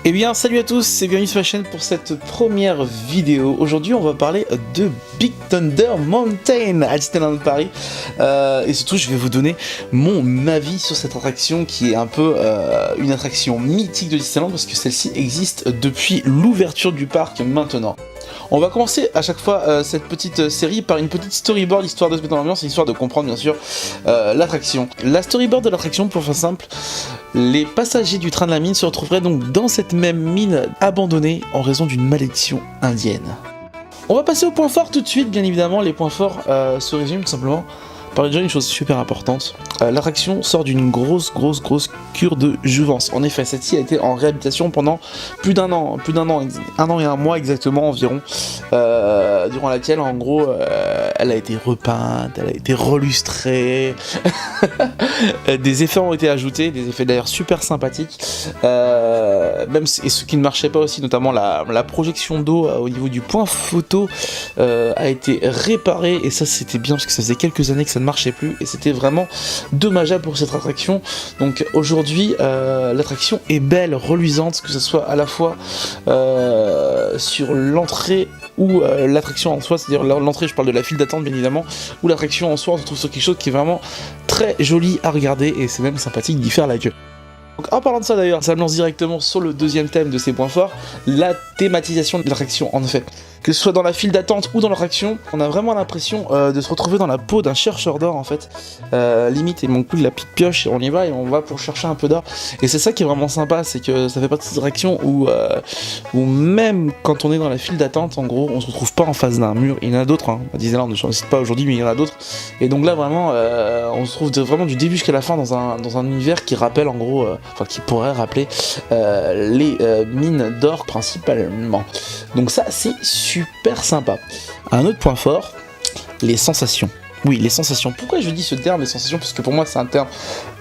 Eh bien salut à tous et bienvenue sur ma chaîne pour cette première vidéo. Aujourd'hui on va parler de Big Thunder Mountain à Disneyland Paris et surtout je vais vous donner mon avis sur cette attraction qui est un peu une attraction mythique de Disneyland parce que celle-ci existe depuis l'ouverture du parc maintenant. On va commencer à chaque fois cette petite série par une petite storyboard histoire de se mettre dans l'ambiance et histoire de comprendre bien sûr l'attraction. La storyboard de l'attraction, pour faire simple, les passagers du train de la mine se retrouveraient donc dans cette même mine abandonnée en raison d'une malédiction indienne. On va passer au point fort tout de suite, bien évidemment. Les points forts se résument tout simplement par déjà une chose super importante. L'attraction sort d'une grosse cure de jouvence. En effet, celle-ci a été en réhabilitation pendant plus d'un an, un an et un mois exactement environ, durant laquelle en gros elle a été repeinte, elle a été relustrée, des effets ont été ajoutés, des effets d'ailleurs super sympathiques, même et ce qui ne marchait pas aussi, notamment la projection d'eau au niveau du point photo a été réparée et ça c'était bien parce que ça faisait quelques années que ça ne marchait plus et c'était vraiment dommageable pour cette attraction. Donc aujourd'hui l'attraction est belle, reluisante, que ce soit à la fois sur l'entrée ou l'attraction en soi, c'est-à-dire l'entrée, je parle de la file d'attente bien évidemment, ou l'attraction en soi, on se trouve sur quelque chose qui est vraiment très joli à regarder et c'est même sympathique d'y faire la queue. Donc en parlant de ça d'ailleurs, ça me lance directement sur le deuxième thème de ces points forts, la thématisation de l'attraction. En effet, que ce soit dans la file d'attente ou dans l'attraction, on a vraiment l'impression de se retrouver dans la peau d'un chercheur d'or en fait. Limite, et mon coup de la petite pioche et on y va et on va pour chercher un peu d'or. Et c'est ça qui est vraiment sympa, c'est que ça fait partie de cette attraction où même quand on est dans la file d'attente, en gros, on se retrouve pas en face d'un mur. Il y en a d'autres, hein. À Disneyland, je ne cite pas aujourd'hui, mais il y en a d'autres. Et donc là vraiment, on se trouve vraiment du début jusqu'à la fin dans un univers qui rappelle en gros, enfin qui pourrait rappeler les mines d'or principalement. Donc ça c'est super sympa. Un autre point fort, les sensations. Oui, les sensations. Pourquoi je dis ce terme, les sensations? Parce que pour moi c'est un terme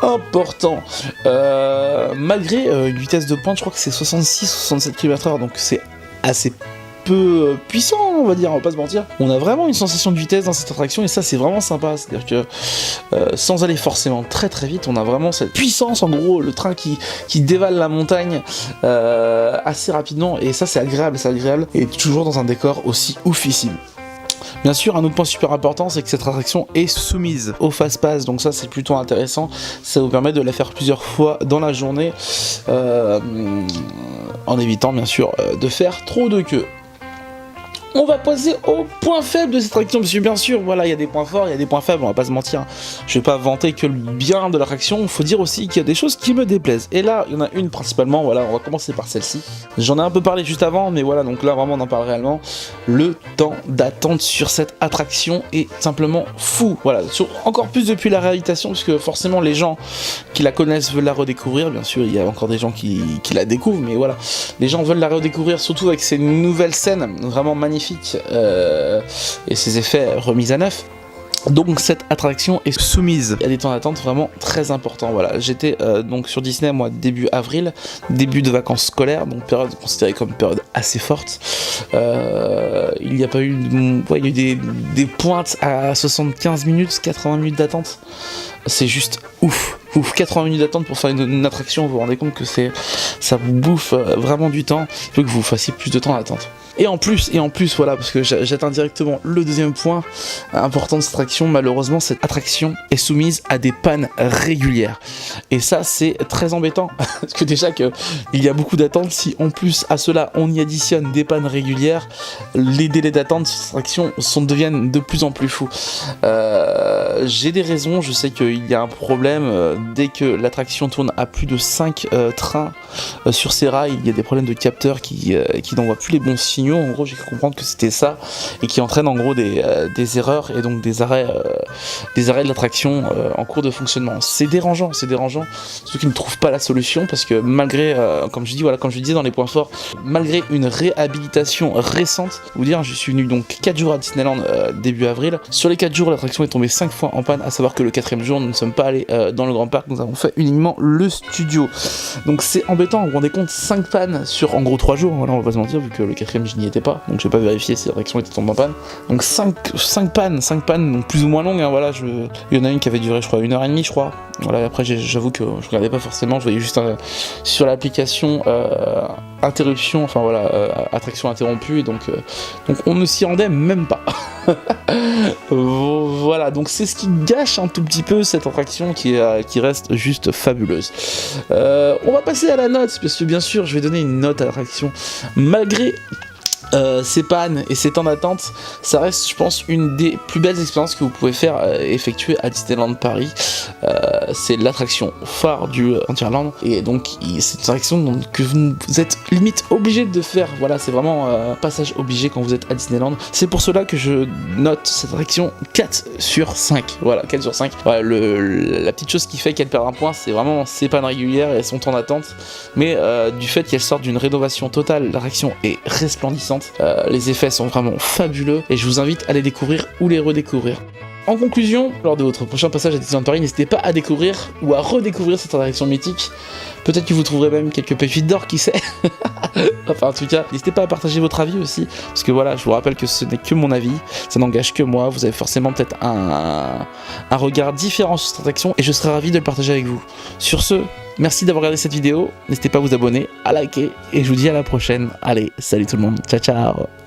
important. Malgré une vitesse de pointe, je crois que c'est 66-67 km/h, donc c'est assez peu puissant, on va dire, on va pas se mentir. On a vraiment une sensation de vitesse dans cette attraction et ça c'est vraiment sympa, c'est-à-dire que sans aller forcément très vite, on a vraiment cette puissance, en gros, le train qui dévale la montagne assez rapidement et ça c'est agréable et toujours dans un décor aussi oufissime. Bien sûr, un autre point super important, c'est que cette attraction est soumise au fast-pass, donc ça c'est plutôt intéressant, ça vous permet de la faire plusieurs fois dans la journée, en évitant bien sûr de faire trop de queue. On va passer au point faible de cette attraction, parce que bien sûr, voilà, il y a des points forts, il y a des points faibles, on va pas se mentir. Je vais pas vanter que le bien de l'attraction, il faut dire aussi qu'il y a des choses qui me déplaisent. Et là, il y en a une principalement, voilà, on va commencer par celle-ci. J'en ai un peu parlé juste avant, mais voilà, donc là, vraiment, on en parle réellement. Le temps d'attente sur cette attraction est simplement fou. Voilà, encore plus depuis la réhabilitation, parce que forcément, les gens qui la connaissent veulent la redécouvrir. Bien sûr, il y a encore des gens qui la découvrent, mais voilà, les gens veulent la redécouvrir, surtout avec ces nouvelles scènes vraiment magnifiques. Et ses effets remis à neuf. Donc cette attraction est soumise à des temps d'attente vraiment très importants. Voilà, j'étais donc sur Disney moi début avril, début de vacances scolaires, donc période considérée comme période assez forte. Il n'y a pas eu, il y a eu des pointes à 75 minutes, 80 minutes d'attente. C'est juste ouf. 80 minutes d'attente pour faire une attraction, vous vous rendez compte que ça vous bouffe vraiment du temps. Il faut que vous fassiez plus de temps d'attente. Et en plus, voilà, parce que j'atteins directement le deuxième point important de cette attraction, malheureusement, cette attraction est soumise à des pannes régulières. Et ça, c'est très embêtant, parce que déjà qu'il y a beaucoup d'attentes, si en plus à cela on y additionne des pannes régulières, les délais d'attente de cette attraction deviennent de plus en plus fous. J'ai des raisons, je sais qu'il y a un problème, dès que l'attraction tourne à plus de 5 trains sur ses rails, il y a des problèmes de capteurs qui n'envoient plus les bons signaux. En gros, j'ai cru comprendre que c'était ça et qui entraîne en gros des erreurs et donc des arrêts de l'attraction en cours de fonctionnement. C'est dérangeant, ceux qui ne trouvent pas la solution parce que malgré, comme je disais dans les points forts, malgré une réhabilitation récente, vous dire, je suis venu donc 4 jours à Disneyland début avril. Sur les 4 jours, l'attraction est tombée 5 fois en panne, à savoir que le 4e jour, nous ne sommes pas allés dans le grand parc, nous avons fait uniquement le studio. Donc c'est embêtant, vous vous rendez compte, 5 pannes sur en gros 3 jours, voilà, on va pas se mentir, vu que le 4e je n'y étais pas, donc j'ai pas vérifié si la réaction était tombée en panne. Donc 5 pannes, donc plus ou moins longues, hein, voilà, il y en a une qui avait duré, je crois, 1h30, je crois. Voilà, après, j'avoue que je regardais pas forcément, je voyais juste sur l'application interruption, enfin voilà, attraction interrompue, et donc on ne s'y rendait même pas. Voilà, donc c'est ce qui gâche un tout petit peu cette attraction qui reste juste fabuleuse. On va passer à la note, parce que bien sûr, je vais donner une note à l'attraction, malgré ces pannes et ces temps d'attente. Ça reste, je pense, une des plus belles expériences que vous pouvez faire effectuer à Disneyland Paris. C'est l'attraction phare du Frontierland, et donc c'est une attraction que vous êtes limite obligé de faire. Voilà, c'est vraiment un passage obligé quand vous êtes à Disneyland. C'est pour cela que je note cette attraction 4 sur 5. Voilà, 4 sur 5. Voilà, la petite chose qui fait qu'elle perd un point, c'est vraiment ses pannes régulières et son temps d'attente, mais du fait qu'elle sort d'une rénovation totale, l'attraction est resplendissante. Les effets sont vraiment fabuleux et je vous invite à les découvrir ou les redécouvrir. En conclusion, lors de votre prochain passage à Disneyland Paris, n'hésitez pas à découvrir ou à redécouvrir cette attraction mythique. Peut-être que vous trouverez même quelques pépites d'or, qui sait. Enfin, en tout cas, n'hésitez pas à partager votre avis aussi, parce que voilà, je vous rappelle que ce n'est que mon avis, ça n'engage que moi, vous avez forcément peut-être un regard différent sur cette attraction, et je serais ravi de le partager avec vous. Sur ce, merci d'avoir regardé cette vidéo, n'hésitez pas à vous abonner, à liker, et je vous dis à la prochaine. Allez, salut tout le monde, ciao ciao.